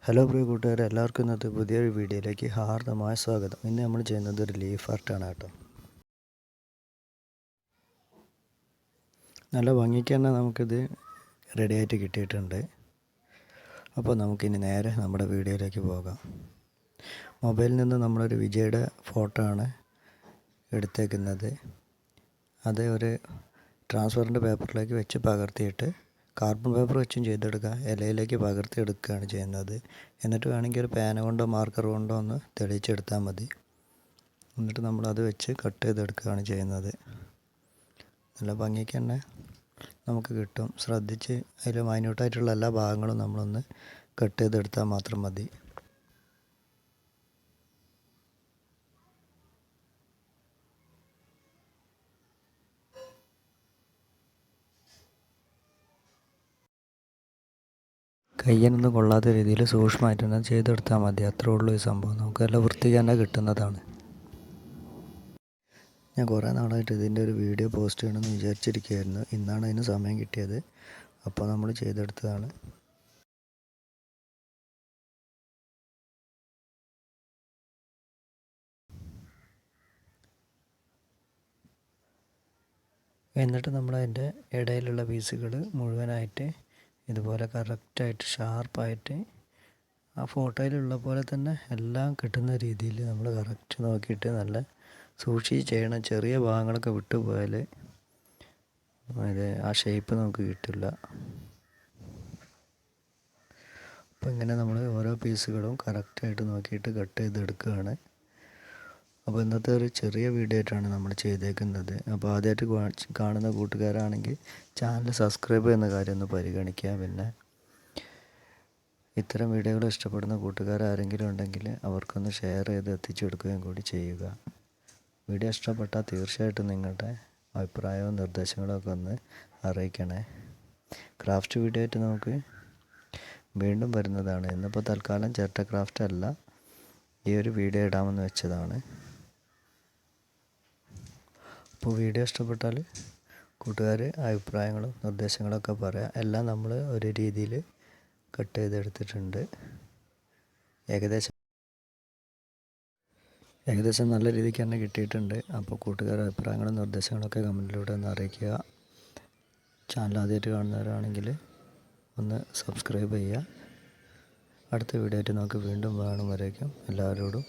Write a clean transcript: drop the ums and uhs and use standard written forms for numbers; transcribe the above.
Hello പ്രിയ കൂട്ടുകാരെ, എല്ലാവർക്കും ഇന്നത്തെ പുതിയൊരു വീഡിയോയിലേക്ക് ഹാർദമായ സ്വാഗതം. ഇന്ന് നമ്മൾ ചെയ്യുന്നത് ഒരു ലീഫ് ആർട്ടാണ് കേട്ടോ. നല്ല ഭംഗിക്ക് തന്നെ നമുക്കിത് റെഡിയായിട്ട് കിട്ടിയിട്ടുണ്ട്. അപ്പോൾ നമുക്കിനി നേരെ നമ്മുടെ വീഡിയോയിലേക്ക് പോകാം. മൊബൈലിൽ നിന്ന് നമ്മളൊരു വിജയുടെ ഫോട്ടോ ആണ് എടുത്തേക്കുന്നത്. അത് ഒരു ട്രാൻസ്പെറൻറ്റ് പേപ്പറിലേക്ക് വെച്ച് പകർത്തിയിട്ട് കാർബൺ പേപ്പർ വെച്ചും ചെയ്തെടുക്കുക, ഇലയിലേക്ക് പകർത്തി എടുക്കുകയാണ് ചെയ്യുന്നത്. എന്നിട്ട് വേണമെങ്കിൽ ഒരു പേന കൊണ്ടോ മാർക്കർ കൊണ്ടോ ഒന്ന് തെളിയിച്ചെടുത്താൽ മതി. എന്നിട്ട് നമ്മളത് വെച്ച് കട്ട് ചെയ്തെടുക്കുകയാണ് ചെയ്യുന്നത്. നല്ല ഭംഗിക്ക് തന്നെ നമുക്ക് കിട്ടും. ശ്രദ്ധിച്ച് അതിൽ മൈന്യൂട്ടായിട്ടുള്ള എല്ലാ ഭാഗങ്ങളും നമ്മളൊന്ന് കട്ട് ചെയ്തെടുത്താൽ മാത്രം മതി. കയ്യിനൊന്നും കൊള്ളാത്ത രീതിയിൽ സൂക്ഷ്മമായിട്ട് തന്നെ ചെയ്തെടുത്താൽ മതി. അത്രേ ഉള്ളൂ ഈ സംഭവം. നമുക്ക് നല്ല വൃത്തിക്ക് തന്നെ കിട്ടുന്നതാണ്. ഞാൻ കുറേ നാളായിട്ട് ഇതിൻ്റെ ഒരു വീഡിയോ പോസ്റ്റ് ചെയ്യണമെന്ന് വിചാരിച്ചിരിക്കുകയായിരുന്നു. ഇന്നാണ് അതിന് സമയം കിട്ടിയത്. അപ്പോൾ നമ്മൾ ചെയ്തെടുത്തതാണ്. എന്നിട്ട് നമ്മളതിൻ്റെ ഇടയിലുള്ള പീസുകൾ മുഴുവനായിട്ട് ഇതുപോലെ കറക്റ്റായിട്ട് ഷാർപ്പായിട്ട് ആ ഫോട്ടോയിലുള്ള പോലെ തന്നെ എല്ലാം കിട്ടുന്ന രീതിയിൽ നമ്മൾ കറക്റ്റ് നോക്കിയിട്ട് നല്ല സൂക്ഷിച്ച് ചെയ്യണം. ചെറിയ ഭാഗങ്ങളൊക്കെ വിട്ടുപോയാൽ ആ ഷേപ്പ് നമുക്ക് കിട്ടില്ല. അപ്പോൾ ഇങ്ങനെ നമ്മൾ ഓരോ പീസുകളും കറക്റ്റായിട്ട് നോക്കിയിട്ട് കട്ട് ചെയ്തെടുക്കുകയാണ്. അപ്പോൾ ഇന്നത്തെ ഒരു ചെറിയ വീഡിയോ ആയിട്ടാണ് നമ്മൾ ചെയ്തേക്കുന്നത്. അപ്പോൾ ആദ്യമായിട്ട് കാണുന്ന കൂട്ടുകാരാണെങ്കിൽ ചാനൽ സബ്സ്ക്രൈബ് ചെയ്യുന്ന കാര്യം ഒന്ന് പരിഗണിക്കുക. പിന്നെ ഇത്തരം വീഡിയോകൾ ഇഷ്ടപ്പെടുന്ന കൂട്ടുകാരാരെങ്കിലും ഉണ്ടെങ്കിൽ അവർക്കൊന്ന് ഷെയർ ചെയ്ത് എത്തിച്ചു കൊടുക്കുകയും കൂടി ചെയ്യുക. വീഡിയോ ഇഷ്ടപ്പെട്ടാൽ തീർച്ചയായിട്ടും നിങ്ങളുടെ അഭിപ്രായവും നിർദ്ദേശങ്ങളും ഒക്കെ ഒന്ന് അറിയിക്കണേ. ക്രാഫ്റ്റ് വീഡിയോ ആയിട്ട് നമുക്ക് വീണ്ടും വരുന്നതാണ്. ഇന്നിപ്പോൾ തൽക്കാലം ചിരട്ട ക്രാഫ്റ്റ് അല്ല, ഈ ഒരു വീഡിയോ ഇടാമെന്ന് വെച്ചതാണ്. അപ്പോൾ വീഡിയോ ഇഷ്ടപ്പെട്ടാൽ കൂട്ടുകാർ അഭിപ്രായങ്ങളും നിർദ്ദേശങ്ങളൊക്കെ പറയാം. എല്ലാം നമ്മൾ ഒരു രീതിയിൽ കട്ട് ചെയ്തെടുത്തിട്ടുണ്ട്. ഏകദേശം നല്ല രീതിക്ക് തന്നെ കിട്ടിയിട്ടുണ്ട്. അപ്പോൾ കൂട്ടുകാരുടെ അഭിപ്രായങ്ങളും നിർദ്ദേശങ്ങളൊക്കെ കമൻറ്റിലൂടെ ഒന്ന് അറിയിക്കുക. ചാനൽ ആദ്യമായിട്ട് കാണുന്നവരാണെങ്കിൽ ഒന്ന് സബ്സ്ക്രൈബ് ചെയ്യുക. അടുത്ത വീഡിയോ ആയിട്ട് നമുക്ക് വീണ്ടും കാണും വരേക്കും എല്ലാവരോടും